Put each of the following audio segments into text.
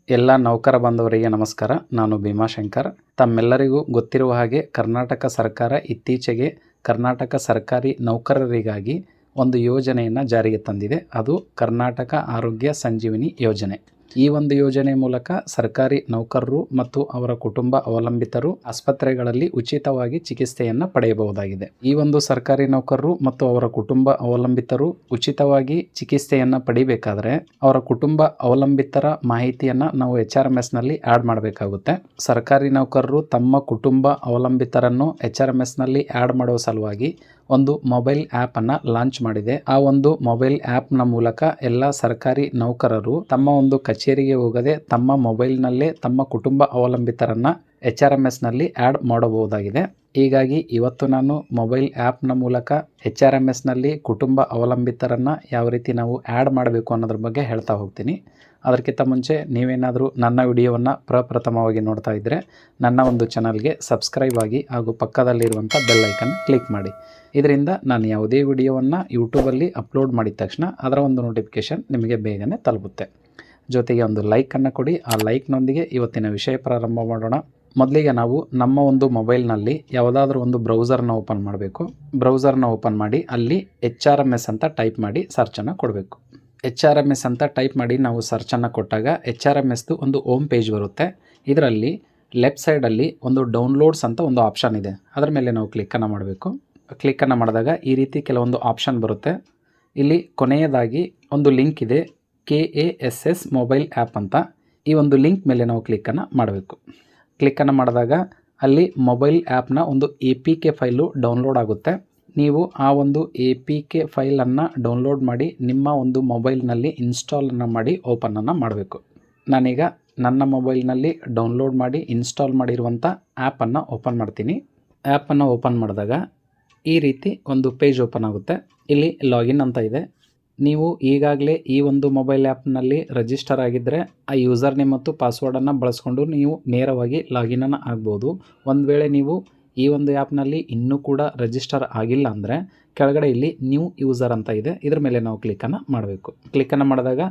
ಎಲ್ಲ ನೌಕರ ಬಾಂಧವರಿಗೆ ನಮಸ್ಕಾರ. ನಾನು ಭೀಮಾಶಂಕರ್. ತಮ್ಮೆಲ್ಲರಿಗೂ ಗೊತ್ತಿರುವ ಹಾಗೆ ಕರ್ನಾಟಕ ಸರ್ಕಾರ ಇತ್ತೀಚೆಗೆ ಕರ್ನಾಟಕ ಸರ್ಕಾರಿ ನೌಕರರಿಗಾಗಿ ಒಂದು ಯೋಜನೆಯನ್ನು ಜಾರಿಗೆ ತಂದಿದೆ. ಅದು ಕರ್ನಾಟಕ ಆರೋಗ್ಯ ಸಂಜೀವಿನಿ ಯೋಜನೆ. ಈ ಒಂದು ಯೋಜನೆ ಮೂಲಕ ಸರ್ಕಾರಿ ನೌಕರರು ಮತ್ತು ಅವರ ಕುಟುಂಬ ಅವಲಂಬಿತರು ಆಸ್ಪತ್ರೆಗಳಲ್ಲಿ ಉಚಿತವಾಗಿ ಚಿಕಿತ್ಸೆಯನ್ನು ಪಡೆಯಬಹುದಾಗಿದೆ. ಈ ಒಂದು ಸರ್ಕಾರಿ ನೌಕರರು ಮತ್ತು ಅವರ ಕುಟುಂಬ ಅವಲಂಬಿತರು ಉಚಿತವಾಗಿ ಚಿಕಿತ್ಸೆಯನ್ನು ಪಡಿಬೇಕಾದ್ರೆ ಅವರ ಕುಟುಂಬ ಅವಲಂಬಿತರ ಮಾಹಿತಿಯನ್ನು ನಾವು HRMS ನಲ್ಲಿ ಆಡ್ ಮಾಡಬೇಕಾಗುತ್ತೆ. ಸರ್ಕಾರಿ ನೌಕರರು ತಮ್ಮ ಕುಟುಂಬ ಅವಲಂಬಿತರನ್ನು HRMS ನಲ್ಲಿ ಆಡ್ ಮಾಡುವ ಸಲುವಾಗಿ ಒಂದು ಮೊಬೈಲ್ ಆ್ಯಪ್ ಅನ್ನು ಲಾಂಚ್ ಮಾಡಿದೆ. ಆ ಒಂದು ಮೊಬೈಲ್ ಆ್ಯಪ್ನ ಮೂಲಕ ಎಲ್ಲ ಸರ್ಕಾರಿ ನೌಕರರು ತಮ್ಮ ಒಂದು ಕಚೇರಿಗೆ ಹೋಗದೆ ತಮ್ಮ ಮೊಬೈಲ್ನಲ್ಲೇ ತಮ್ಮ ಕುಟುಂಬ ಅವಲಂಬಿತರನ್ನು HRMS ನಲ್ಲಿ ಆ್ಯಡ್ ಮಾಡಬಹುದಾಗಿದೆ. ಹೀಗಾಗಿ ಇವತ್ತು ನಾನು ಮೊಬೈಲ್ ಆ್ಯಪ್ನ ಮೂಲಕ HRMS ನಲ್ಲಿ ಕುಟುಂಬ ಅವಲಂಬಿತರನ್ನು ಯಾವ ರೀತಿ ನಾವು ಆ್ಯಡ್ ಮಾಡಬೇಕು ಅನ್ನೋದ್ರ ಬಗ್ಗೆ ಹೇಳ್ತಾ ಹೋಗ್ತೀನಿ. ಅದಕ್ಕಿಂತ ಮುಂಚೆ ನೀವೇನಾದರೂ ನನ್ನ ವಿಡಿಯೋವನ್ನು ಪ್ರಪ್ರಥಮವಾಗಿ ನೋಡ್ತಾ ಇದ್ದರೆ ನನ್ನ ಒಂದು ಚಾನಲ್ಗೆ ಸಬ್ಸ್ಕ್ರೈಬ್ ಆಗಿ ಹಾಗೂ ಪಕ್ಕದಲ್ಲಿರುವಂಥ ಬೆಲ್ ಐಕನ್ ಕ್ಲಿಕ್ ಮಾಡಿ. ಇದರಿಂದ ನಾನು ಯಾವುದೇ ವಿಡಿಯೋವನ್ನು ಯೂಟ್ಯೂಬಲ್ಲಿ ಅಪ್ಲೋಡ್ ಮಾಡಿದ ತಕ್ಷಣ ಅದರ ಒಂದು ನೋಟಿಫಿಕೇಷನ್ ನಿಮಗೆ ಬೇಗನೆ ತಲುಪುತ್ತೆ. ಜೊತೆಗೆ ಒಂದು ಲೈಕನ್ನು ಕೊಡಿ. ಆ ಲೈಕ್ನೊಂದಿಗೆ ಇವತ್ತಿನ ವಿಷಯ ಪ್ರಾರಂಭ ಮಾಡೋಣ. ಮೊದಲಿಗೆ ನಾವು ನಮ್ಮ ಒಂದು ಮೊಬೈಲ್ನಲ್ಲಿ ಯಾವುದಾದ್ರೂ ಒಂದು ಬ್ರೌಸರ್ನ ಓಪನ್ ಮಾಡಬೇಕು. ಬ್ರೌಸರ್ನ ಓಪನ್ ಮಾಡಿ ಅಲ್ಲಿ HRMS ಅಂತ ಟೈಪ್ ಮಾಡಿ ಸರ್ಚನ್ನು ಕೊಡಬೇಕು. HRMS ಅಂತ ಟೈಪ್ ಮಾಡಿ ನಾವು ಸರ್ಚನ್ನು ಕೊಟ್ಟಾಗ HRMSದು ಒಂದು ಹೋಮ್ ಪೇಜ್ ಬರುತ್ತೆ. ಇದರಲ್ಲಿ ಲೆಫ್ಟ್ ಸೈಡಲ್ಲಿ ಒಂದು ಡೌನ್ಲೋಡ್ಸ್ ಅಂತ ಒಂದು ಆಪ್ಷನ್ ಇದೆ. ಅದರ ಮೇಲೆ ನಾವು ಕ್ಲಿಕ್ಕನ್ನು ಮಾಡಬೇಕು. ಕ್ಲಿಕ್ಕನ್ನು ಮಾಡಿದಾಗ ಈ ರೀತಿ ಕೆಲವೊಂದು ಆಪ್ಷನ್ ಬರುತ್ತೆ. ಇಲ್ಲಿ ಕೊನೆಯದಾಗಿ ಒಂದು ಲಿಂಕ್ ಇದೆ, KASS ಮೊಬೈಲ್ ಆ್ಯಪ್ ಅಂತ. ಈ ಒಂದು ಲಿಂಕ್ ಮೇಲೆ ನಾವು ಕ್ಲಿಕ್ಕನ್ನು ಮಾಡಬೇಕು. ಕ್ಲಿಕ್ಕನ್ನು ಮಾಡಿದಾಗ ಅಲ್ಲಿ ಮೊಬೈಲ್ ಆ್ಯಪ್ನ ಒಂದು APK ಫೈಲು ಡೌನ್ಲೋಡ್ ಆಗುತ್ತೆ. ನೀವು ಆ ಒಂದು APK ಫೈಲನ್ನು ಡೌನ್ಲೋಡ್ ಮಾಡಿ ನಿಮ್ಮ ಒಂದು ಮೊಬೈಲ್ನಲ್ಲಿ ಇನ್ಸ್ಟಾಲನ್ನು ಮಾಡಿ ಓಪನನ್ನು ಮಾಡಬೇಕು. ನಾನೀಗ ನನ್ನ ಮೊಬೈಲ್ನಲ್ಲಿ ಡೌನ್ಲೋಡ್ ಮಾಡಿ ಇನ್ಸ್ಟಾಲ್ ಮಾಡಿರುವಂಥ ಆ್ಯಪನ್ನು ಓಪನ್ ಮಾಡ್ತೀನಿ. ಆ್ಯಪನ್ನು ಓಪನ್ ಮಾಡಿದಾಗ ಈ ರೀತಿ ಒಂದು ಪೇಜ್ ಓಪನ್ ಆಗುತ್ತೆ. ಇಲ್ಲಿ ಲಾಗಿನ್ ಅಂತ ಇದೆ. ನೀವು ಈಗಾಗಲೇ ಈ ಒಂದು ಮೊಬೈಲ್ ಆ್ಯಪ್ನಲ್ಲಿ ರಿಜಿಸ್ಟರ್ ಆಗಿದ್ದರೆ ಆ ಯೂಸರ್ ನೇಮ್ ಮತ್ತು ಪಾಸ್ವರ್ಡನ್ನು ಬಳಸ್ಕೊಂಡು ನೀವು ನೇರವಾಗಿ ಲಾಗಿನನ್ನು ಆಗ್ಬೋದು. ಒಂದು ವೇಳೆ ನೀವು ಈ ಒಂದು ಆ್ಯಪ್ನಲ್ಲಿ ಇನ್ನೂ ಕೂಡ ರಿಜಿಸ್ಟರ್ ಆಗಿಲ್ಲ ಅಂದರೆ ಕೆಳಗಡೆ ಇಲ್ಲಿ ನ್ಯೂ ಯೂಸರ್ ಅಂತ ಇದೆ. ಇದ್ರ ಮೇಲೆ ನಾವು ಕ್ಲಿಕ್ಕನ್ನು ಮಾಡಬೇಕು. ಕ್ಲಿಕ್ಕನ್ನು ಮಾಡಿದಾಗ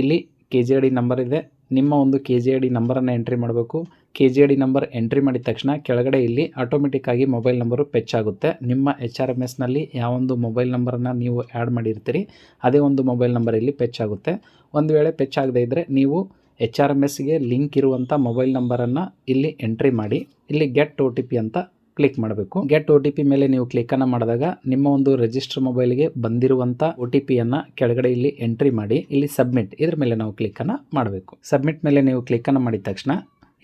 ಇಲ್ಲಿ KJD ನಂಬರ್ ಇದೆ. ನಿಮ್ಮ ಒಂದು KJD ನಂಬರನ್ನು ಎಂಟ್ರಿ ಮಾಡಬೇಕು. KJD ನಂಬರ್ ಎಂಟ್ರಿ ಮಾಡಿದ ತಕ್ಷಣ ಕೆಳಗಡೆ ಇಲ್ಲಿ ಆಟೋಮೆಟಿಕ್ಕಾಗಿ ಮೊಬೈಲ್ ನಂಬರು ಫೆಚ್ ಆಗುತ್ತೆ. ನಿಮ್ಮ HRMSನಲ್ಲಿ ಯಾವೊಂದು ಮೊಬೈಲ್ ನಂಬರನ್ನು ನೀವು ಆ್ಯಡ್ ಮಾಡಿರ್ತೀರಿ ಅದೇ ಒಂದು ಮೊಬೈಲ್ ನಂಬರ್ ಇಲ್ಲಿ ಫೆಚ್ ಆಗುತ್ತೆ. ಒಂದು ವೇಳೆ ಫೆಚ್ ಆಗದೇ ಇದ್ದರೆ ನೀವು HRMSಗೆ ಲಿಂಕ್ ಇರುವಂಥ ಮೊಬೈಲ್ ನಂಬರನ್ನು ಇಲ್ಲಿ ಎಂಟ್ರಿ ಮಾಡಿ ಇಲ್ಲಿ ಗೆಟ್ OTP ಅಂತ ಕ್ಲಿಕ್ ಮಾಡಬೇಕು. ಗೆಟ್ OTP ಮೇಲೆ ನೀವು ಕ್ಲಿಕ್ಕನ್ನು ಮಾಡಿದಾಗ ನಿಮ್ಮ ಒಂದು ರಿಜಿಸ್ಟರ್ ಮೊಬೈಲ್ಗೆ ಬಂದಿರುವಂಥ OTPಯನ್ನು ಕೆಳಗಡೆ ಇಲ್ಲಿ ಎಂಟ್ರಿ ಮಾಡಿ ಇಲ್ಲಿ ಸಬ್ಮಿಟ್ ಇದ್ರ ಮೇಲೆ ನಾವು ಕ್ಲಿಕ್ಕನ್ನು ಮಾಡಬೇಕು. ಸಬ್ಮಿಟ್ ಮೇಲೆ ನೀವು ಕ್ಲಿಕ್ಕನ್ನು ಮಾಡಿದ ತಕ್ಷಣ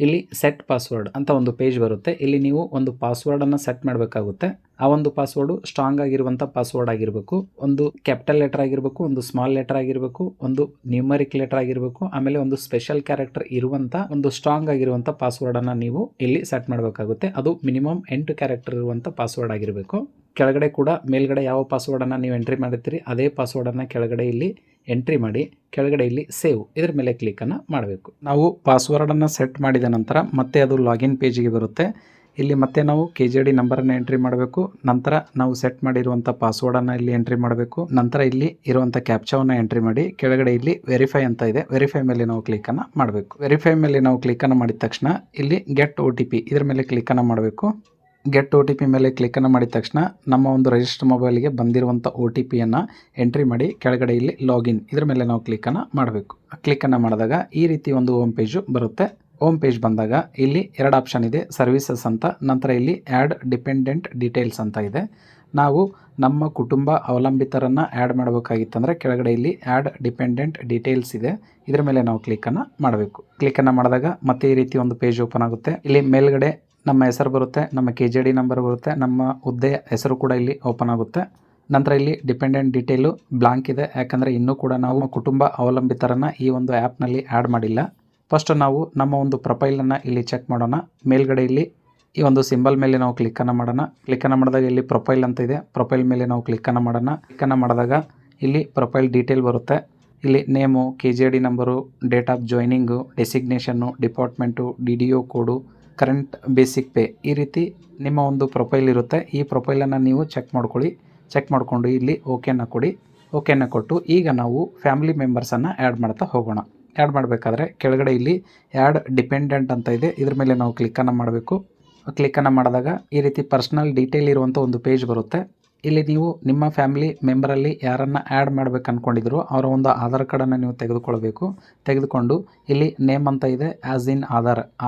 ಇಲ್ಲಿ ಸೆಟ್ ಪಾಸ್ವರ್ಡ್ ಅಂತ ಒಂದು ಪೇಜ್ ಬರುತ್ತೆ. ಇಲ್ಲಿ ನೀವು ಒಂದು ಪಾಸ್ವರ್ಡನ್ನು ಸೆಟ್ ಮಾಡಬೇಕಾಗುತ್ತೆ. ಆ ಒಂದು ಪಾಸ್ವರ್ಡು ಸ್ಟ್ರಾಂಗ್ ಆಗಿರುವಂಥ ಪಾಸ್ವರ್ಡ್ ಆಗಿರಬೇಕು. ಒಂದು ಕ್ಯಾಪಿಟಲ್ ಲೆಟರ್ ಆಗಿರಬೇಕು, ಒಂದು ಸ್ಮಾಲ್ ಲೆಟರ್ ಆಗಿರಬೇಕು, ಒಂದು ನ್ಯೂಮರಿಕ್ ಲೆಟರ್ ಆಗಿರಬೇಕು, ಆಮೇಲೆ ಒಂದು ಸ್ಪೆಷಲ್ ಕ್ಯಾರೆಕ್ಟರ್ ಇರುವಂಥ ಒಂದು ಸ್ಟ್ರಾಂಗ್ ಆಗಿರುವಂಥ ಪಾಸ್ವರ್ಡನ್ನು ನೀವು ಇಲ್ಲಿ ಸೆಟ್ ಮಾಡಬೇಕಾಗುತ್ತೆ. ಅದು ಮಿನಿಮಮ್ 8 ಕ್ಯಾರೆಕ್ಟರ್ ಇರುವಂಥ ಪಾಸ್ವರ್ಡ್ ಆಗಿರಬೇಕು. ಕೆಳಗಡೆ ಕೂಡ ಮೇಲ್ಗಡೆ ಯಾವ ಪಾಸ್ವರ್ಡನ್ನು ನೀವು ಎಂಟ್ರಿ ಮಾಡಿರ್ತೀರಿ ಅದೇ ಪಾಸ್ವರ್ಡನ್ನು ಕೆಳಗಡೆ ಇಲ್ಲಿ ಎಂಟ್ರಿ ಮಾಡಿ ಕೆಳಗಡೆ ಇಲ್ಲಿ ಸೇವ್ ಇದ್ರ ಮೇಲೆ ಕ್ಲಿಕ್ಕನ್ನು ಮಾಡಬೇಕು. ನಾವು ಪಾಸ್ವರ್ಡನ್ನು ಸೆಟ್ ಮಾಡಿದ ನಂತರ ಮತ್ತೆ ಅದು ಲಾಗಿನ್ ಪೇಜಿಗೆ ಬರುತ್ತೆ. ಇಲ್ಲಿ ಮತ್ತೆ ನಾವು KJD ನಂಬರನ್ನು ಎಂಟ್ರಿ ಮಾಡಬೇಕು. ನಂತರ ನಾವು ಸೆಟ್ ಮಾಡಿರುವಂಥ ಪಾಸ್ವರ್ಡನ್ನು ಇಲ್ಲಿ ಎಂಟ್ರಿ ಮಾಡಬೇಕು. ನಂತರ ಇಲ್ಲಿ ಇರುವಂಥ ಕ್ಯಾಪ್ಚಾವನ್ನು ಎಂಟ್ರಿ ಮಾಡಿ ಕೆಳಗಡೆ ಇಲ್ಲಿ ವೆರಿಫೈ ಅಂತ ಇದೆ. ವೆರಿಫೈ ಮೇಲೆ ನಾವು ಕ್ಲಿಕ್ಕನ್ನು ಮಾಡಬೇಕು. ವೆರಿಫೈ ಮೇಲೆ ನಾವು ಕ್ಲಿಕ್ಕನ್ನು ಮಾಡಿದ ತಕ್ಷಣ ಇಲ್ಲಿ ಗೆಟ್ OTP ಇದ್ರ ಮೇಲೆ ಕ್ಲಿಕ್ಕನ್ನು ಮಾಡಬೇಕು. ಗೆಟ್ OTP ಮೇಲೆ ಕ್ಲಿಕ್ಕನ್ನು ಮಾಡಿದ ತಕ್ಷಣ ನಮ್ಮ ಒಂದು ರಿಜಿಸ್ಟರ್ ಮೊಬೈಲ್ಗೆ ಬಂದಿರುವಂಥ OTPಯನ್ನು ಎಂಟ್ರಿ ಮಾಡಿ ಕೆಳಗಡೆ ಇಲ್ಲಿ ಲಾಗಿನ್ ಇದ್ರ ಮೇಲೆ ನಾವು ಕ್ಲಿಕ್ಕನ್ನು ಮಾಡಬೇಕು. ಕ್ಲಿಕ್ಕನ್ನು ಮಾಡಿದಾಗ ಈ ರೀತಿ ಒಂದು ಹೋಮ್ ಪೇಜು ಬರುತ್ತೆ. ಹೋಮ್ ಪೇಜ್ ಬಂದಾಗ ಇಲ್ಲಿ 2 ಆಪ್ಷನ್ ಇದೆ, ಸರ್ವಿಸಸ್ ಅಂತ, ನಂತರ ಇಲ್ಲಿ ಆ್ಯಡ್ ಡಿಪೆಂಡೆಂಟ್ ಡೀಟೇಲ್ಸ್ ಅಂತ ಇದೆ. ನಾವು ನಮ್ಮ ಕುಟುಂಬ ಅವಲಂಬಿತರನ್ನು ಆ್ಯಡ್ ಮಾಡಬೇಕಾಗಿತ್ತಂದರೆ ಕೆಳಗಡೆ ಇಲ್ಲಿ ಆ್ಯಡ್ ಡಿಪೆಂಡೆಂಟ್ ಡೀಟೇಲ್ಸ್ ಇದೆ. ಇದ್ರ ಮೇಲೆ ನಾವು ಕ್ಲಿಕ್ಕನ್ನು ಮಾಡಬೇಕು. ಕ್ಲಿಕ್ಕನ್ನು ಮಾಡಿದಾಗ ಮತ್ತೆ ಈ ರೀತಿ ಒಂದು ಪೇಜ್ ಓಪನ್ ಆಗುತ್ತೆ. ಇಲ್ಲಿ ಮೇಲ್ಗಡೆ ನಮ್ಮ ಹೆಸರು ಬರುತ್ತೆ, ನಮ್ಮ KJD ನಂಬರ್ ಬರುತ್ತೆ, ನಮ್ಮ ಹುದ್ದೆಯ ಹೆಸರು ಕೂಡ ಇಲ್ಲಿ ಓಪನ್ ಆಗುತ್ತೆ. ನಂತರ ಇಲ್ಲಿ ಡಿಪೆಂಡೆಂಟ್ ಡೀಟೇಲು ಬ್ಲಾಂಕ್ ಇದೆ, ಯಾಕಂದರೆ ಇನ್ನೂ ಕೂಡ ನಾವು ಕುಟುಂಬ ಅವಲಂಬಿತರನ್ನು ಈ ಒಂದು ಆ್ಯಪ್ನಲ್ಲಿ ಆ್ಯಡ್ ಮಾಡಿಲ್ಲ. ಫಸ್ಟ್ ನಾವು ನಮ್ಮ ಒಂದು ಪ್ರೊಫೈಲನ್ನು ಇಲ್ಲಿ ಚೆಕ್ ಮಾಡೋಣ. ಮೇಲ್ಗಡೆ ಇಲ್ಲಿ ಈ ಒಂದು ಸಿಂಬಲ್ ಮೇಲೆ ನಾವು ಕ್ಲಿಕ್ಕನ್ನು ಮಾಡೋಣ. ಕ್ಲಿಕ್ಕನ್ನು ಮಾಡಿದಾಗ ಇಲ್ಲಿ ಪ್ರೊಫೈಲ್ ಅಂತ ಇದೆ. ಪ್ರೊಫೈಲ್ ಮೇಲೆ ನಾವು ಕ್ಲಿಕ್ಕನ್ನು ಮಾಡೋಣ. ಕ್ಲಿಕ್ಕನ್ನು ಮಾಡಿದಾಗ ಇಲ್ಲಿ ಪ್ರೊಫೈಲ್ ಡೀಟೇಲ್ ಬರುತ್ತೆ. ಇಲ್ಲಿ name, KJD number, date of joining, ಡೆಸಿಗ್ನೇಷನ್ನು, department, DDO code, current basic pay ಈ ರೀತಿ ನಿಮ್ಮ ಒಂದು ಪ್ರೊಫೈಲ್ ಇರುತ್ತೆ. ಈ ಪ್ರೊಫೈಲನ್ನು ನೀವು ಚೆಕ್ ಮಾಡ್ಕೊಳ್ಳಿ. ಚೆಕ್ ಮಾಡಿಕೊಂಡು ಇಲ್ಲಿ ಓಕೆನ ಕೊಡಿ. ಓಕೆನ ಕೊಟ್ಟು ಈಗ ನಾವು ಫ್ಯಾಮಿಲಿ ಮೆಂಬರ್ಸನ್ನು ಆ್ಯಡ್ ಮಾಡ್ತಾ ಹೋಗೋಣ. ಆ್ಯಡ್ ಮಾಡಬೇಕಾದ್ರೆ ಕೆಳಗಡೆ ಇಲ್ಲಿ ಆ್ಯಡ್ ಡಿಪೆಂಡೆಂಟ್ ಅಂತ ಇದೆ, ಇದ್ರ ಮೇಲೆ ನಾವು ಕ್ಲಿಕ್ಕನ್ನು ಮಾಡಬೇಕು. ಕ್ಲಿಕ್ಕನ್ನು ಮಾಡಿದಾಗ ಈ ರೀತಿ ಪರ್ಸ್ನಲ್ ಡೀಟೇಲ್ ಇರುವಂಥ ಒಂದು ಪೇಜ್ ಬರುತ್ತೆ. ಇಲ್ಲಿ ನೀವು ನಿಮ್ಮ ಫ್ಯಾಮಿಲಿ ಮೆಂಬರಲ್ಲಿ ಯಾರನ್ನು ಆ್ಯಡ್ ಮಾಡಬೇಕು ಅಂದ್ಕೊಂಡಿದ್ರು ಅವರ ಒಂದು ಆಧಾರ್ ಕಾರ್ಡನ್ನು ನೀವು ತೆಗೆದುಕೊಂಡು ಇಲ್ಲಿ ನೇಮ್ ಅಂತ ಇದೆ ಆ್ಯಸ್ ಇನ್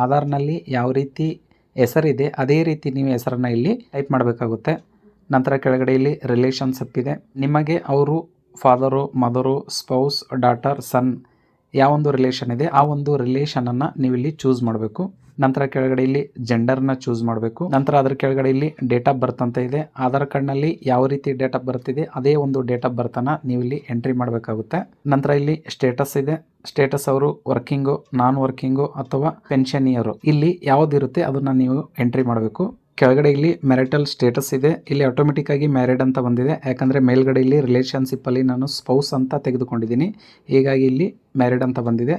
ಆಧಾರ್ನಲ್ಲಿ ಯಾವ ರೀತಿ ಹೆಸರಿದೆ ಅದೇ ರೀತಿ ನೀವು ಹೆಸರನ್ನು ಇಲ್ಲಿ ಟೈಪ್ ಮಾಡಬೇಕಾಗುತ್ತೆ. ನಂತರ ಕೆಳಗಡೆ ಇಲ್ಲಿ ರಿಲೇಷನ್ಶಿಪ್ ಇದೆ, ನಿಮಗೆ ಅವರು ಫಾದರು, ಮದರು, ಸ್ಪೌಸ್, ಡಾಟರ್, ಸನ್ ಯಾವ ಒಂದು ರಿಲೇಷನ್ ಇದೆ ಆ ಒಂದು ರಿಲೇಷನನ್ನು ನೀವು ಇಲ್ಲಿ ಚೂಸ್ ಮಾಡಬೇಕು. ನಂತರ ಕೆಳಗಡೆ ಇಲ್ಲಿ ಜೆಂಡರ್ನ ಚೂಸ್ ಮಾಡಬೇಕು. ನಂತರ ಅದರ ಕೆಳಗಡೆ ಇಲ್ಲಿ ಡೇಟ್ ಆಫ್ ಬರ್ತ್ ಅಂತ ಇದೆ, ಆಧಾರ್ ಕಾರ್ಡ್ನಲ್ಲಿ ಯಾವ ರೀತಿ ಡೇಟ್ ಆಫ್ ಬರ್ತ್ ಇದೆ ಅದೇ ಒಂದು ಡೇಟ್ ಆಫ್ ಬರ್ತನ್ನು ನೀವು ಇಲ್ಲಿ ಎಂಟ್ರಿ ಮಾಡಬೇಕಾಗುತ್ತೆ. ನಂತರ ಇಲ್ಲಿ ಸ್ಟೇಟಸ್ ಇದೆ, ಸ್ಟೇಟಸ್ ಅವರು ವರ್ಕಿಂಗು, ನಾನ್ ವರ್ಕಿಂಗು ಅಥವಾ ಪೆನ್ಷನಿಯರು, ಇಲ್ಲಿ ಯಾವುದಿರುತ್ತೆ ಅದನ್ನು ನೀವು ಎಂಟ್ರಿ ಮಾಡಬೇಕು. ಕೆಳಗಡೆ ಇಲ್ಲಿ ಮ್ಯಾರಿಟಲ್ ಸ್ಟೇಟಸ್ ಇದೆ, ಇಲ್ಲಿ ಆಟೋಮೆಟಿಕ್ ಆಗಿ ಮ್ಯಾರಿಡ್ ಅಂತ ಬಂದಿದೆ, ಯಾಕಂದರೆ ಮೇಲ್ಗಡೆ ಇಲ್ಲಿ ರಿಲೇಷನ್ಶಿಪ್ಪಲ್ಲಿ ನಾನು ಸ್ಪೌಸ್ ಅಂತ ತೆಗೆದುಕೊಂಡಿದ್ದೀನಿ, ಹೀಗಾಗಿ ಇಲ್ಲಿ ಮ್ಯಾರಿಡ್ ಅಂತ ಬಂದಿದೆ.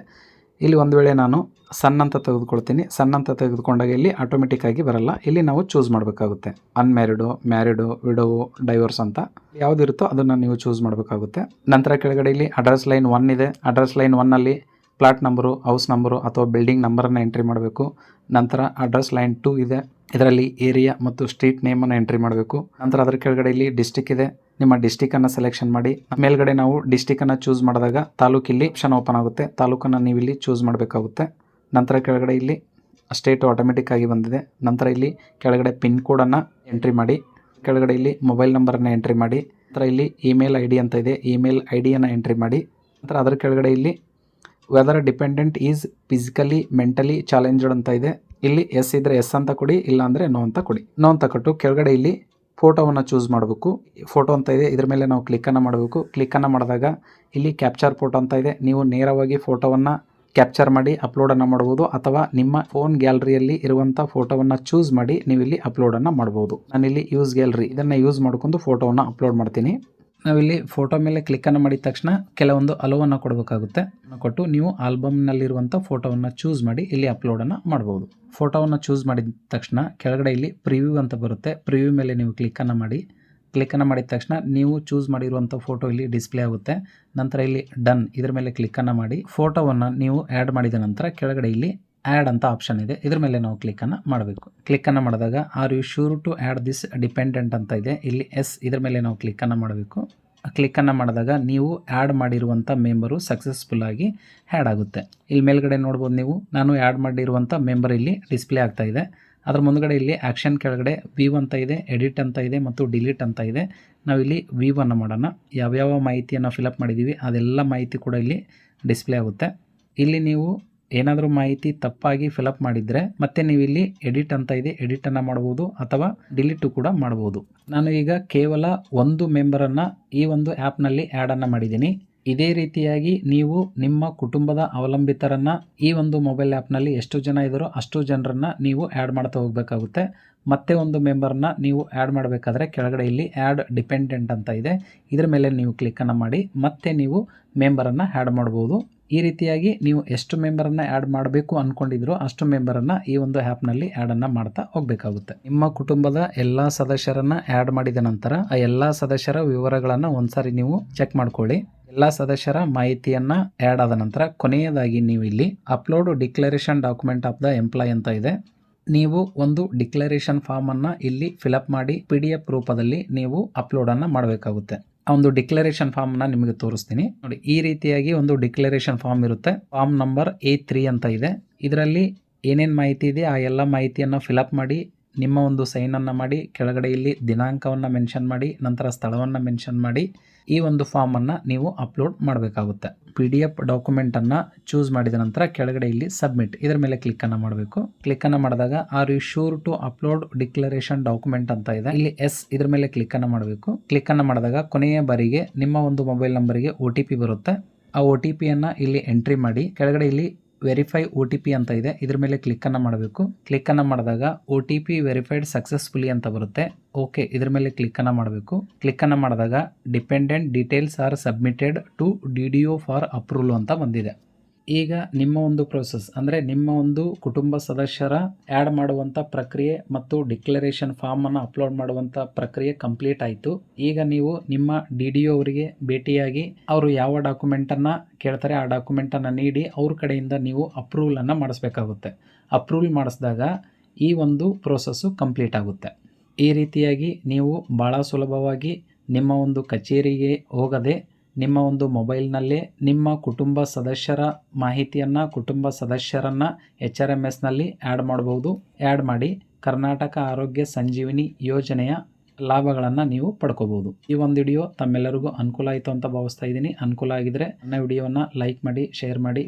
ಇಲ್ಲಿ ಒಂದು ವೇಳೆ ನಾನು ಸನ್ ಅಂತ ತೆಗೆದುಕೊಳ್ತೀನಿ, ಸನ್ ಅಂತ ತೆಗೆದುಕೊಂಡಾಗ ಇಲ್ಲಿ ಆಟೋಮೆಟಿಕ್ ಆಗಿ ಬರಲ್ಲ, ಇಲ್ಲಿ ನಾವು ಚೂಸ್ ಮಾಡಬೇಕಾಗುತ್ತೆ. ಅನ್ಮ್ಯಾರಿಡು, ಮ್ಯಾರಿಡು, ವಿಡೋವು, ಡೈವರ್ಸ್ ಅಂತ ಯಾವುದಿರುತ್ತೋ ಅದನ್ನು ನೀವು ಚೂಸ್ ಮಾಡಬೇಕಾಗುತ್ತೆ. ನಂತರ ಕೆಳಗಡೆ ಇಲ್ಲಿ ಅಡ್ರೆಸ್ ಲೈನ್ 1 ಇದೆ, ಅಡ್ರೆಸ್ ಲೈನ್ 1ನಲ್ಲಿ ಪ್ಲಾಟ್ ನಂಬರು, ಹೌಸ್ ನಂಬರು ಅಥವಾ ಬಿಲ್ಡಿಂಗ್ ನಂಬರನ್ನು ಎಂಟ್ರಿ ಮಾಡಬೇಕು. ನಂತರ ಅಡ್ರೆಸ್ ಲೈನ್ 2 ಇದೆ, ಇದರಲ್ಲಿ ಏರಿಯಾ ಮತ್ತು ಸ್ಟ್ರೀಟ್ ನೇಮನ್ನು ಎಂಟ್ರಿ ಮಾಡಬೇಕು. ನಂತರ ಅದರ ಕೆಳಗಡೆ ಇಲ್ಲಿ ಡಿಸ್ಟಿಕ್ ಇದೆ, ನಿಮ್ಮ ಡಿಸ್ಟಿಕನ್ನು ಸೆಲೆಕ್ಷನ್ ಮಾಡಿ. ಮೇಲ್ಗಡೆ ನಾವು ಡಿಸ್ಟಿಕನ್ನು ಚೂಸ್ ಮಾಡಿದಾಗ ತಾಲೂಕಿಲ್ಲಿ ಆಪ್ಷನ್ ಓಪನ್ ಆಗುತ್ತೆ, ತಾಲೂಕನ್ನು ನೀವು ಇಲ್ಲಿ ಚೂಸ್ ಮಾಡಬೇಕಾಗುತ್ತೆ. ನಂತರ ಕೆಳಗಡೆ ಇಲ್ಲಿ ಸ್ಟೇಟ್ ಆಟೋಮೆಟಿಕ್ ಆಗಿ ಬಂದಿದೆ. ನಂತರ ಇಲ್ಲಿ ಕೆಳಗಡೆ ಪಿನ್ ಕೋಡನ್ನು ಎಂಟ್ರಿ ಮಾಡಿ, ಕೆಳಗಡೆ ಇಲ್ಲಿ ಮೊಬೈಲ್ ನಂಬರನ್ನು ಎಂಟ್ರಿ ಮಾಡಿ. ನಂತರ ಇಲ್ಲಿ ಇಮೇಲ್ ID ಅಂತ ಇದೆ, ಇಮೇಲ್ IDಯನ್ನು ಎಂಟ್ರಿ ಮಾಡಿ. ನಂತರ ಅದರ ಕೆಳಗಡೆ ಇಲ್ಲಿ weather dependent is physically mentally challenged ಅಂತ ಇದೆ, ಇಲ್ಲಿ ಎಸ್ ಇದ್ದರೆ ಎಸ್ ಅಂತ ಕೊಡಿ, ಇಲ್ಲ ಅಂದರೆ ನೋ ಅಂತ ಕೊಡಿ. ನೋ ಅಂತ ಕೊಟ್ಟು ಕೆಳಗಡೆ ಇಲ್ಲಿ ಫೋಟೋವನ್ನು ಚೂಸ್ ಮಾಡಬೇಕು. ಫೋಟೋ ಅಂತ ಇದೆ, ಇದ್ರ ಮೇಲೆ ನಾವು ಕ್ಲಿಕ್ಕನ್ನು ಮಾಡಬೇಕು. ಕ್ಲಿಕ್ಕನ್ನು ಮಾಡಿದಾಗ ಇಲ್ಲಿ ಕ್ಯಾಪ್ಚರ್ ಫೋಟೋ ಅಂತ ಇದೆ, ನೀವು ನೇರವಾಗಿ ಫೋಟೋವನ್ನು ಕ್ಯಾಪ್ಚರ್ ಮಾಡಿ ಅಪ್ಲೋಡನ್ನು ಮಾಡ್ಬೋದು, ಅಥವಾ ನಿಮ್ಮ ಫೋನ್ ಗ್ಯಾಲರಿಯಲ್ಲಿ ಇರುವಂಥ ಫೋಟೋವನ್ನು ಚೂಸ್ ಮಾಡಿ ನೀವು ಇಲ್ಲಿ ಅಪ್ಲೋಡನ್ನು ಮಾಡ್ಬೋದು. ನಾನಿಲ್ಲಿ ಯೂಸ್ ಗ್ಯಾಲರಿ ಇದನ್ನು ಯೂಸ್ ಮಾಡ್ಕೊಂಡು ಫೋಟೋವನ್ನು ಅಪ್ಲೋಡ್ ಮಾಡ್ತೀನಿ. ನಾವಿಲ್ಲಿ ಫೋಟೋ ಮೇಲೆ ಕ್ಲಿಕ್ಕನ್ನು ಮಾಡಿದ ತಕ್ಷಣ ಕೆಲವೊಂದು ಅಲೋವನ್ನು ಕೊಡಬೇಕಾಗುತ್ತೆ, ಕೊಟ್ಟು ನೀವು ಆಲ್ಬಮ್ನಲ್ಲಿರುವಂಥ ಫೋಟೋವನ್ನು ಚೂಸ್ ಮಾಡಿ ಇಲ್ಲಿ ಅಪ್ಲೋಡನ್ನು ಮಾಡ್ಬೋದು. ಫೋಟೋವನ್ನು ಚೂಸ್ ಮಾಡಿದ ತಕ್ಷಣ ಕೆಳಗಡೆ ಇಲ್ಲಿ ಪ್ರಿವ್ಯೂ ಅಂತ ಬರುತ್ತೆ, ಪ್ರಿವ್ಯೂ ಮೇಲೆ ನೀವು ಕ್ಲಿಕ್ಕನ್ನು ಮಾಡಿದ ತಕ್ಷಣ ನೀವು ಚೂಸ್ ಮಾಡಿರುವಂಥ ಫೋಟೋ ಇಲ್ಲಿ ಡಿಸ್ಪ್ಲೇ ಆಗುತ್ತೆ. ನಂತರ ಇಲ್ಲಿ ಡನ್ ಇದ್ರ ಮೇಲೆ ಕ್ಲಿಕ್ಕನ್ನು ಮಾಡಿ ಫೋಟೋವನ್ನು ನೀವು ಆ್ಯಡ್ ಮಾಡಿದ ನಂತರ ಕೆಳಗಡೆ ಇಲ್ಲಿ ಆ್ಯಡ್ ಅಂತ ಆಪ್ಷನ್ ಇದೆ, ಇದ್ರ ಮೇಲೆ ನಾವು ಕ್ಲಿಕ್ಕನ್ನು ಮಾಡಬೇಕು. ಕ್ಲಿಕ್ಕನ್ನು ಮಾಡಿದಾಗ are you sure to add this dependent ಅಂತ ಇದೆ, ಇಲ್ಲಿ ಎಸ್ ಇದ್ರ ಮೇಲೆ ನಾವು ಕ್ಲಿಕ್ಕನ್ನು ಮಾಡಬೇಕು. ಕ್ಲಿಕ್ಕನ್ನು ಮಾಡಿದಾಗ ನೀವು ಆ್ಯಡ್ ಮಾಡಿರುವಂಥ ಮೆಂಬರು ಸಕ್ಸಸ್ಫುಲ್ ಆಗಿ ಆ್ಯಡ್ ಆಗುತ್ತೆ. ಇಲ್ಲಿ ಮೇಲ್ಗಡೆ ನೋಡ್ಬೋದು ನೀವು, ನಾನು ಆ್ಯಡ್ ಮಾಡಿರುವಂಥ ಮೆಂಬರ್ ಇಲ್ಲಿ ಡಿಸ್ಪ್ಲೇ ಆಗ್ತಾ ಇದೆ. ಅದರ ಮುಂದ್ಗಡೆ ಇಲ್ಲಿ ಆ್ಯಕ್ಷನ್ ಕೆಳಗಡೆ ವ್ಯೂ ಅಂತ ಇದೆ, ಎಡಿಟ್ ಅಂತ ಇದೆ ಮತ್ತು ಡಿಲೀಟ್ ಅಂತ ಇದೆ. ನಾವಿಲ್ಲಿ ವ್ಯೂವನ್ನು ಮಾಡೋಣ, ಯಾವ್ಯಾವ ಮಾಹಿತಿಯನ್ನು ಫಿಲಪ್ ಮಾಡಿದ್ದೀವಿ ಅದೆಲ್ಲ ಮಾಹಿತಿ ಕೂಡ ಇಲ್ಲಿ ಡಿಸ್ಪ್ಲೇ ಆಗುತ್ತೆ. ಇಲ್ಲಿ ನೀವು ಏನಾದರೂ ಮಾಹಿತಿ ತಪ್ಪಾಗಿ ಫಿಲಪ್ ಮಾಡಿದರೆ ಮತ್ತೆ ನೀವು ಇಲ್ಲಿ ಎಡಿಟ್ ಅಂತ ಇದೆ, ಎಡಿಟನ್ನು ಮಾಡ್ಬೋದು ಅಥವಾ ಡಿಲೀಟು ಕೂಡ ಮಾಡ್ಬೋದು. ನಾನು ಈಗ ಕೇವಲ ಒಂದು ಮೆಂಬರನ್ನು ಈ ಒಂದು ಆ್ಯಪ್ನಲ್ಲಿ ಆ್ಯಡನ್ನು ಮಾಡಿದ್ದೀನಿ. ಇದೇ ರೀತಿಯಾಗಿ ನೀವು ನಿಮ್ಮ ಕುಟುಂಬದ ಅವಲಂಬಿತರನ್ನು ಈ ಒಂದು ಮೊಬೈಲ್ ಆ್ಯಪ್ನಲ್ಲಿ ಎಷ್ಟು ಜನ ಇದ್ದಾರೋ ಅಷ್ಟು ಜನರನ್ನು ನೀವು ಆ್ಯಡ್ ಮಾಡ್ತಾ ಹೋಗಬೇಕಾಗುತ್ತೆ. ಮತ್ತೆ ಒಂದು ಮೆಂಬರ್ನ ನೀವು ಆ್ಯಡ್ ಮಾಡಬೇಕಾದ್ರೆ ಕೆಳಗಡೆ ಇಲ್ಲಿ ಆ್ಯಡ್ ಡಿಪೆಂಡೆಂಟ್ ಅಂತ ಇದೆ, ಇದರ ಮೇಲೆ ನೀವು ಕ್ಲಿಕ್ಕನ್ನು ಮಾಡಿ ಮತ್ತೆ ನೀವು ಮೆಂಬರನ್ನು ಆ್ಯಡ್ ಮಾಡ್ಬೋದು. ಈ ರೀತಿಯಾಗಿ ನೀವು ಎಷ್ಟು ಮೆಂಬರನ್ನು ಆ್ಯಡ್ ಮಾಡಬೇಕು ಅಂದ್ಕೊಂಡಿದ್ರು ಅಷ್ಟು ಮೆಂಬರನ್ನು ಈ ಒಂದು ಆ್ಯಪ್ನಲ್ಲಿ ಆ್ಯಡನ್ನು ಮಾಡ್ತಾ ಹೋಗಬೇಕಾಗುತ್ತೆ. ನಿಮ್ಮ ಕುಟುಂಬದ ಎಲ್ಲ ಸದಸ್ಯರನ್ನು ಆ್ಯಡ್ ಮಾಡಿದ ನಂತರ ಆ ಎಲ್ಲ ಸದಸ್ಯರ ವಿವರಗಳನ್ನು ಒಂದ್ಸಾರಿ ನೀವು ಚೆಕ್ ಮಾಡ್ಕೊಳ್ಳಿ. ಎಲ್ಲ ಸದಸ್ಯರ ಮಾಹಿತಿಯನ್ನು ಆ್ಯಡ್ ಆದ ನಂತರ ಕೊನೆಯದಾಗಿ ನೀವು ಇಲ್ಲಿ upload declaration document of the employ ಅಂತ ಇದೆ, ನೀವು ಒಂದು ಡಿಕ್ಲರೇಷನ್ ಫಾರ್ಮನ್ನು ಇಲ್ಲಿ ಫಿಲಪ್ ಮಾಡಿ PDF ರೂಪದಲ್ಲಿ ನೀವು ಅಪ್ಲೋಡನ್ನು ಮಾಡಬೇಕಾಗುತ್ತೆ. ಆ ಒಂದು ಡಿಕ್ಲರೇಷನ್ ಫಾರ್ಮ್ನ ನಿಮಗೆ ತೋರಿಸ್ತೀನಿ ನೋಡಿ. ಈ ರೀತಿಯಾಗಿ ಒಂದು ಡಿಕ್ಲರೇಷನ್ ಫಾರ್ಮ್ ಇರುತ್ತೆ, ಫಾರ್ಮ್ ನಂಬರ್ A3 ಅಂತ ಇದೆ. ಇದರಲ್ಲಿ ಏನೇನು ಮಾಹಿತಿ ಇದೆ ಆ ಎಲ್ಲ ಮಾಹಿತಿಯನ್ನು ಫಿಲಪ್ ಮಾಡಿ ನಿಮ್ಮ ಒಂದು ಸೈನನ್ನು ಮಾಡಿ ಕೆಳಗಡೆ ಇಲ್ಲಿ ದಿನಾಂಕವನ್ನು ಮೆನ್ಷನ್ ಮಾಡಿ ನಂತರ ಸ್ಥಳವನ್ನು ಮೆನ್ಷನ್ ಮಾಡಿ ಈ ಒಂದು ಫಾರ್ಮನ್ನು ನೀವು ಅಪ್ಲೋಡ್ ಮಾಡಬೇಕಾಗುತ್ತೆ. PDF ಡಾಕ್ಯುಮೆಂಟನ್ನು ಚೂಸ್ ಮಾಡಿದ ನಂತರ ಕೆಳಗಡೆ ಇಲ್ಲಿ ಸಬ್ಮಿಟ್ ಇದರ ಮೇಲೆ ಕ್ಲಿಕ್ಕನ್ನು ಮಾಡಬೇಕು. ಕ್ಲಿಕ್ಕನ್ನು ಮಾಡಿದಾಗ are you sure to upload declaration document ಅಂತ ಇದೆ, ಇಲ್ಲಿ ಎಸ್ ಇದರ ಮೇಲೆ ಕ್ಲಿಕ್ಕನ್ನು ಮಾಡಬೇಕು. ಕ್ಲಿಕ್ಕನ್ನು ಮಾಡಿದಾಗ ಕೊನೆಯ ಬಾರಿಗೆ ನಿಮ್ಮ ಒಂದು ಮೊಬೈಲ್ ನಂಬರಿಗೆ OTP ಬರುತ್ತೆ. ಆ OTPಯನ್ನು ಇಲ್ಲಿ ಎಂಟ್ರಿ ಮಾಡಿ ಕೆಳಗಡೆ ಇಲ್ಲಿ ವೆರಿಫೈ OTP ಅಂತ ಇದೆ, ಇದ್ರ ಮೇಲೆ ಕ್ಲಿಕ್ಕನ್ನು ಮಾಡಬೇಕು. ಕ್ಲಿಕ್ಕನ್ನು ಮಾಡಿದಾಗ OTP ವೆರಿಫೈಡ್ ಸಕ್ಸಸ್ಫುಲಿ ಅಂತ ಬರುತ್ತೆ. ಓಕೆ ಇದ್ರ ಮೇಲೆ ಕ್ಲಿಕ್ಕನ್ನು ಮಾಡಬೇಕು. ಕ್ಲಿಕ್ಕನ್ನು ಮಾಡಿದಾಗ dependent details are submitted to DDO for approval ಅಂತ ಬಂದಿದೆ. ಈಗ ನಿಮ್ಮ ಒಂದು ಪ್ರೋಸೆಸ್ ಅಂದರೆ ನಿಮ್ಮ ಒಂದು ಕುಟುಂಬ ಸದಸ್ಯರ ಆ್ಯಡ್ ಮಾಡುವಂಥ ಪ್ರಕ್ರಿಯೆ ಮತ್ತು ಡಿಕ್ಲರೇಷನ್ ಫಾರ್ಮನ್ನು ಅಪ್ಲೋಡ್ ಮಾಡುವಂಥ ಪ್ರಕ್ರಿಯೆ ಕಂಪ್ಲೀಟ್ ಆಯಿತು. ಈಗ ನೀವು ನಿಮ್ಮ DDO ಅವರಿಗೆ ಭೇಟಿಯಾಗಿ ಅವರು ಯಾವ ಡಾಕ್ಯುಮೆಂಟನ್ನು ಕೇಳ್ತಾರೆ ಆ ಡಾಕ್ಯುಮೆಂಟನ್ನು ನೀಡಿ ಅವ್ರ ಕಡೆಯಿಂದ ನೀವು ಅಪ್ರೂವಲನ್ನು ಮಾಡಿಸ್ಬೇಕಾಗುತ್ತೆ. ಅಪ್ರೂವಲ್ ಮಾಡಿಸಿದಾಗ ಈ ಒಂದು ಪ್ರೋಸೆಸ್ಸು ಕಂಪ್ಲೀಟ್ ಆಗುತ್ತೆ. ಈ ರೀತಿಯಾಗಿ ನೀವು ಭಾಳ ಸುಲಭವಾಗಿ ನಿಮ್ಮ ಒಂದು ಕಚೇರಿಗೆ ಹೋಗದೆ ನಿಮ್ಮ ಒಂದು ಮೊಬೈಲ್ನಲ್ಲೇ ನಿಮ್ಮ ಕುಟುಂಬ ಸದಸ್ಯರ ಮಾಹಿತಿಯನ್ನು ಕುಟುಂಬ ಸದಸ್ಯರನ್ನು HRMSನಲ್ಲಿ ಆ್ಯಡ್ ಮಾಡ್ಬೋದು. ಆ್ಯಡ್ ಮಾಡಿ ಕರ್ನಾಟಕ ಆರೋಗ್ಯ ಸಂಜೀವಿನಿ ಯೋಜನೆಯ ಲಾಭಗಳನ್ನು ನೀವು ಪಡ್ಕೋಬೋದು. ಈ ಒಂದು ವಿಡಿಯೋ ತಮ್ಮೆಲ್ಲರಿಗೂ ಅನುಕೂಲ ಆಯಿತು ಅಂತ ಭಾವಿಸ್ತಾ ಇದ್ದೀನಿ. ಅನುಕೂಲ ಆಗಿದ್ರೆ ನನ್ನ ವಿಡಿಯೋವನ್ನು ಲೈಕ್ ಮಾಡಿ, ಶೇರ್ ಮಾಡಿ.